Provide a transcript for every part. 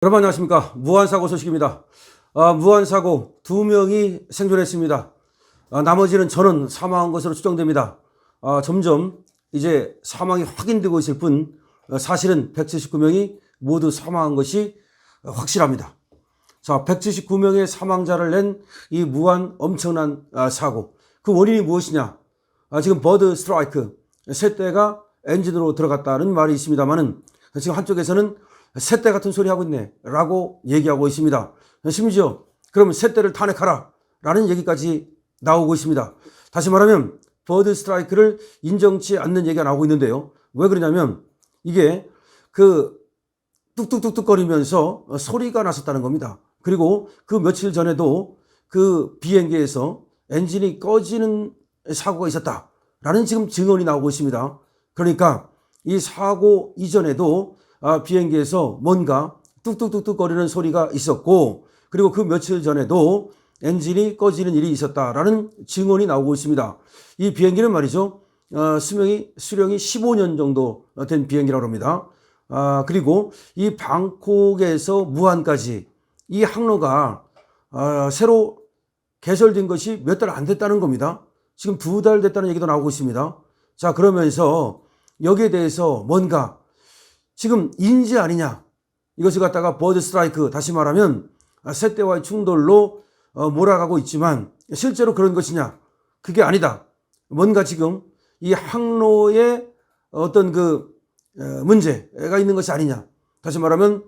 여러분 안녕하십니까. 무한사고 소식입니다. 무한사고 2명이 생존했습니다. 나머지는 저는 사망한 것으로 추정됩니다. 점점 이제 사망이 확인되고 있을 뿐 사실은 179명이 모두 사망한 것이 확실합니다. 자, 179명의 사망자를 낸 이 무한 엄청난 사고. 그 원인이 무엇이냐? 지금 버드 스트라이크, 새떼가 엔진으로 들어갔다는 말이 있습니다만은 지금 한쪽에서는 새떼 같은 소리 하고 있네 라고 얘기하고 있습니다. 심지어 그러면 새떼를 탄핵하라 라는 얘기까지 나오고 있습니다. 다시 말하면 버드 스트라이크를 인정치 않는 얘기가 나오고 있는데요. 왜 그러냐면 이게 그 뚝뚝뚝뚝 거리면서 소리가 났었다는 겁니다. 그리고 그 며칠 전에도 그 비행기에서 엔진이 꺼지는 사고가 있었다라는 지금 증언이 나오고 있습니다. 그러니까 이 사고 이전에도 비행기에서 뭔가 뚝뚝뚝뚝 거리는 소리가 있었고, 그리고 그 며칠 전에도 엔진이 꺼지는 일이 있었다라는 증언이 나오고 있습니다. 이 비행기는 말이죠, 수령이 15년 정도 된 비행기라고 합니다. 그리고 이 방콕에서 무안까지 이 항로가 새로 개설된 것이 몇 달 안 됐다는 겁니다. 지금 2달 됐다는 얘기도 나오고 있습니다. 자, 그러면서 여기에 대해서 뭔가 지금 인지 아니냐, 이것을 갖다가 버드 스트라이크, 다시 말하면 새떼와의 충돌로 몰아가고 있지만 실제로 그런 것이냐, 그게 아니다. 뭔가 지금 이 항로에 어떤 그 문제가 있는 것이 아니냐. 다시 말하면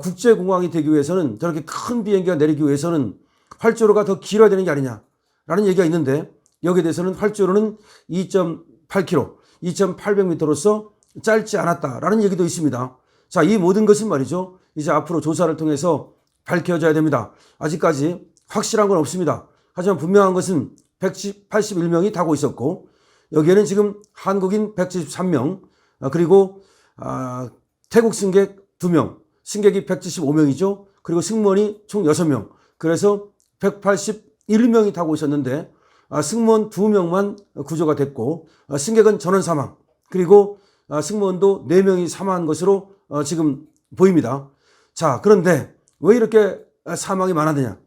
국제공항이 되기 위해서는, 저렇게 큰 비행기가 내리기 위해서는 활주로가 더 길어야 되는 게 아니냐라는 얘기가 있는데, 여기에 대해서는 활주로는 2.8km, 2,800m로서 짧지 않았다라는 얘기도 있습니다. 자, 이 모든 것은 말이죠, 이제 앞으로 조사를 통해서 밝혀져야 됩니다. 아직까지 확실한 건 없습니다. 하지만 분명한 것은 181명이 타고 있었고, 여기에는 지금 한국인 173명, 그리고 태국 승객 2명, 승객이 175명이죠. 그리고 승무원이 총 6명, 그래서 181명이 타고 있었는데 승무원 2명만 구조가 됐고, 승객은 전원 사망, 그리고 승무원도 4명이 사망한 것으로 지금 보입니다. 자, 그런데 왜 이렇게 사망이 많았느냐?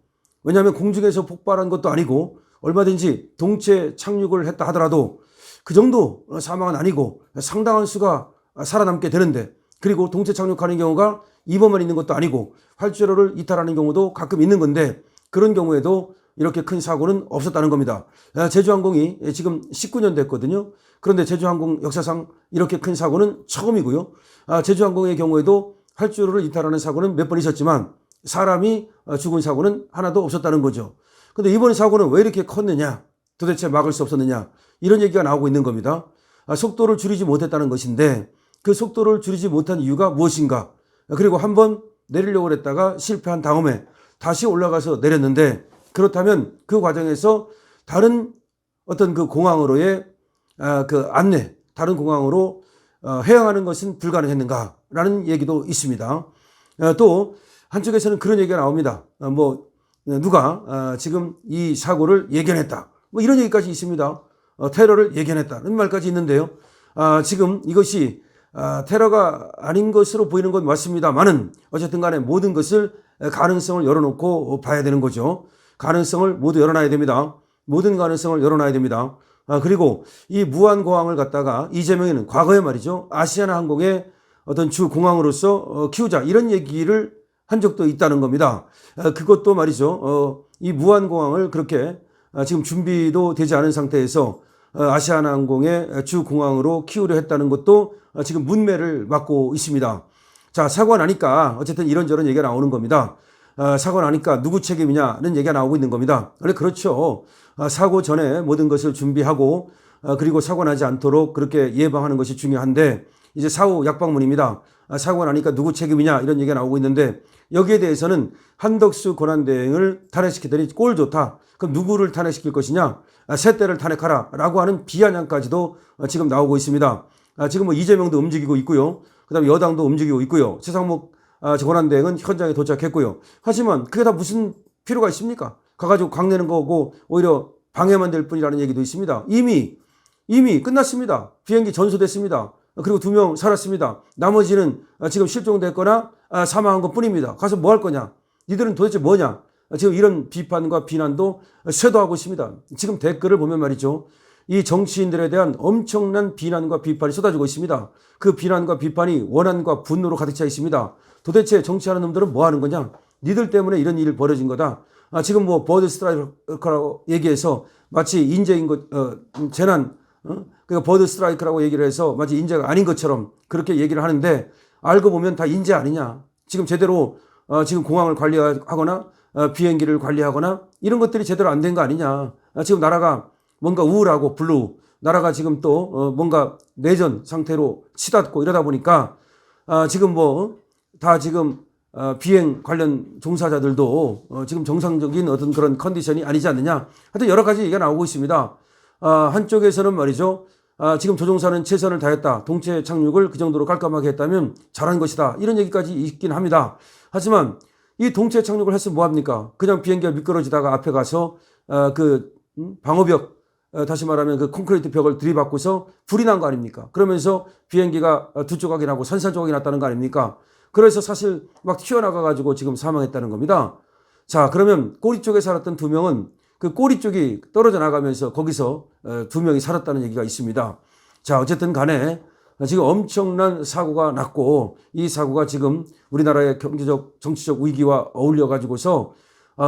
왜냐하면 공중에서 폭발한 것도 아니고, 얼마든지 동체 착륙을 했다 하더라도 그 정도 사망은 아니고 상당한 수가 살아남게 되는데, 그리고 동체 착륙하는 경우가 이번만 있는 것도 아니고 활주로를 이탈하는 경우도 가끔 있는 건데, 그런 경우에도 이렇게 큰 사고는 없었다는 겁니다. 제주항공이 지금 19년 됐거든요. 그런데 제주항공 역사상 이렇게 큰 사고는 처음이고요. 제주항공의 경우에도 활주로를 이탈하는 사고는 몇 번 있었지만 사람이 죽은 사고는 하나도 없었다는 거죠. 근데 이번 사고는 왜 이렇게 컸느냐, 도대체 막을 수 없었느냐, 이런 얘기가 나오고 있는 겁니다. 속도를 줄이지 못했다는 것인데, 그 속도를 줄이지 못한 이유가 무엇인가? 그리고 한번 내리려고 했다가 실패한 다음에 다시 올라가서 내렸는데, 그렇다면 그 과정에서 다른 어떤 그 공항으로의 그 안내, 다른 공항으로 해양하는 것은 불가능했는가라는 얘기도 있습니다. 또 한쪽에서는 그런 얘기가 나옵니다. 누가 지금 이 사고를 예견했다, 뭐 이런 얘기까지 있습니다. 테러를 예견했다는 말까지 있는데요. 지금 이것이 테러가 아닌 것으로 보이는 건 맞습니다만은, 어쨌든 간에 모든 것을 가능성을 열어놓고 봐야 되는 거죠. 가능성을 모두 열어놔야 됩니다. 모든 가능성을 열어놔야 됩니다. 그리고 이 무안공항을 갖다가 이재명이는 과거에 말이죠, 아시아나항공의 어떤 주 공항으로서 키우자, 이런 얘기를 한 적도 있다는 겁니다. 그것도 말이죠, 이 무안공항을 그렇게 지금 준비도 되지 않은 상태에서 아시아나항공의 주 공항으로 키우려 했다는 것도 지금 문매를 맞고 있습니다. 자, 사고가 나니까 어쨌든 이런저런 얘기가 나오는 겁니다. 사고 나니까 누구 책임이냐는 얘기가 나오고 있는 겁니다. 원래 그렇죠. 사고 전에 모든 것을 준비하고 그리고 사고 나지 않도록 그렇게 예방하는 것이 중요한데, 이제 사후 약방문입니다. 사고가 나니까 누구 책임이냐, 이런 얘기가 나오고 있는데, 여기에 대해서는 한덕수 권한대행을 탄핵시키더니 꼴 좋다. 그럼 누구를 탄핵시킬 것이냐? 새떼를 탄핵하라 라고 하는 비아냥까지도 지금 나오고 있습니다. 지금 뭐 이재명도 움직이고 있고요. 그 다음에 여당도 움직이고 있고요. 최상목 권한대행은 현장에 도착했고요. 하지만 그게 다 무슨 필요가 있습니까? 가가지고 광내는 거고 오히려 방해만 될 뿐이라는 얘기도 있습니다. 이미 끝났습니다. 비행기 전소됐습니다. 그리고 2명 살았습니다. 나머지는 지금 실종됐거나 사망한 것 뿐입니다. 가서 뭐 할 거냐? 니들은 도대체 뭐냐? 지금 이런 비판과 비난도 쇄도하고 있습니다. 지금 댓글을 보면 말이죠. 이 정치인들에 대한 엄청난 비난과 비판이 쏟아지고 있습니다. 그 비난과 비판이 원한과 분노로 가득 차 있습니다. 도대체 정치하는 놈들은 뭐 하는 거냐? 니들 때문에 이런 일이 벌어진 거다. 지금 뭐 버드 스트라이크라고 얘기해서 마치 인재인 것, 재난, 그러니까 버드 스트라이크라고 얘기를 해서 마치 인재가 아닌 것처럼 그렇게 얘기를 하는데 알고 보면 다 인재 아니냐. 지금 제대로 지금 공항을 관리하거나 비행기를 관리하거나 이런 것들이 제대로 안 된 거 아니냐. 지금 나라가 뭔가 우울하고 블루, 나라가 지금 또 뭔가 내전 상태로 치닫고 이러다 보니까 지금 뭐 다 지금 비행 관련 종사자들도 지금 정상적인 어떤 그런 컨디션이 아니지 않느냐. 하여튼 여러 가지 얘기가 나오고 있습니다. 한쪽에서는 말이죠. 지금 조종사는 최선을 다했다. 동체 착륙을 그 정도로 깔끔하게 했다면 잘한 것이다. 이런 얘기까지 있긴 합니다. 하지만 이 동체 착륙을 했으면 뭐합니까? 그냥 비행기가 미끄러지다가 앞에 가서 그 방어벽, 다시 말하면 그 콘크리트 벽을 들이받고서 불이 난 거 아닙니까? 그러면서 비행기가 두 조각이 나고 산산조각이 났다는 거 아닙니까? 그래서 사실 막 튀어나가가지고 지금 사망했다는 겁니다. 자, 그러면 꼬리 쪽에 살았던 2명은 그 꼬리 쪽이 떨어져 나가면서 거기서 2명이 살았다는 얘기가 있습니다. 자, 어쨌든 간에 지금 엄청난 사고가 났고 이 사고가 지금 우리나라의 경제적, 정치적 위기와 어울려 가지고서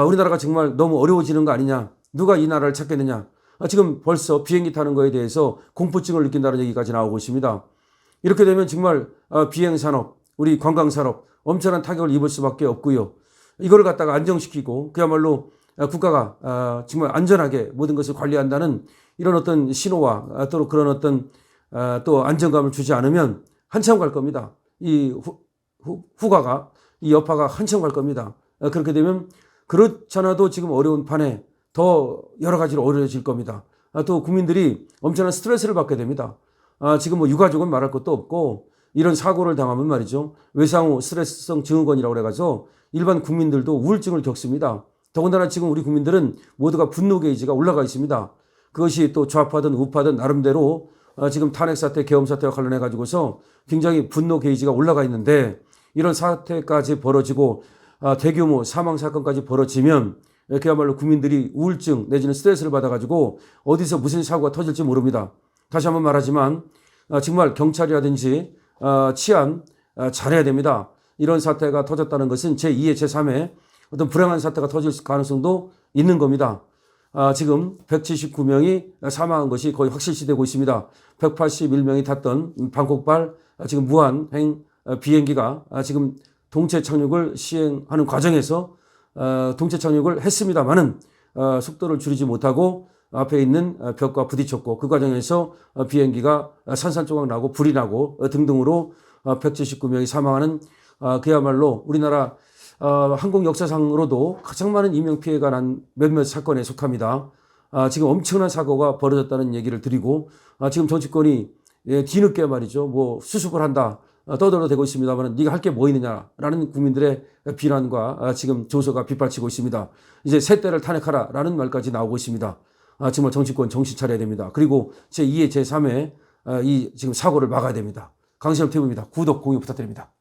우리나라가 정말 너무 어려워지는 거 아니냐. 누가 이 나라를 찾겠느냐. 지금 벌써 비행기 타는 거에 대해서 공포증을 느낀다는 얘기까지 나오고 있습니다. 이렇게 되면 정말 비행산업, 우리 관광산업 엄청난 타격을 입을 수밖에 없고요. 이걸 갖다가 안정시키고 그야말로 국가가 정말 안전하게 모든 것을 관리한다는 이런 어떤 신호와 또 그런 어떤 또 안정감을 주지 않으면 한참 갈 겁니다. 이 후가가, 이 여파가 한참 갈 겁니다. 그렇게 되면 그렇잖아도 지금 어려운 판에 더 여러 가지로 어려워질 겁니다. 또 국민들이 엄청난 스트레스를 받게 됩니다. 지금 뭐 유가족은 말할 것도 없고 이런 사고를 당하면 말이죠. 외상후 스트레스성 증후군이라고 그래가지고 일반 국민들도 우울증을 겪습니다. 더군다나 지금 우리 국민들은 모두가 분노 게이지가 올라가 있습니다. 그것이 또 좌파든 우파든 나름대로 지금 탄핵 사태, 계엄 사태와 관련해 가지고서 굉장히 분노 게이지가 올라가 있는데 이런 사태까지 벌어지고 대규모 사망 사건까지 벌어지면 그야말로 국민들이 우울증 내지는 스트레스를 받아가지고 어디서 무슨 사고가 터질지 모릅니다. 다시 한번 말하지만 정말 경찰이라든지 치안 잘해야 됩니다. 이런 사태가 터졌다는 것은 제2의 제3의 어떤 불행한 사태가 터질 가능성도 있는 겁니다. 지금 179명이 사망한 것이 거의 확실시되고 있습니다. 181명이 탔던 방콕발 지금 무한행 비행기가 지금 동체 착륙을 시행하는 과정에서 동체 착륙을 했습니다마는 속도를 줄이지 못하고 앞에 있는 벽과 부딪혔고 그 과정에서 비행기가 산산조각 나고 불이 나고 등등으로 179명이 사망하는 그야말로 우리나라 항공 역사상으로도 가장 많은 인명피해가 난 몇몇 사건에 속합니다. 지금 엄청난 사고가 벌어졌다는 얘기를 드리고 지금 정치권이 뒤늦게 말이죠. 뭐 수습을 한다. 떠들어대고 있습니다만 네가 할 게 뭐 있느냐라는 국민들의 비난과 지금 조소가 빗발치고 있습니다. 이제 새 때를 탄핵하라라는 말까지 나오고 있습니다. 정말 정치권 정신 차려야 됩니다. 그리고 제2의 제3의 이 지금 사고를 막아야 됩니다. 강신업 TV입니다. 구독, 공유 부탁드립니다.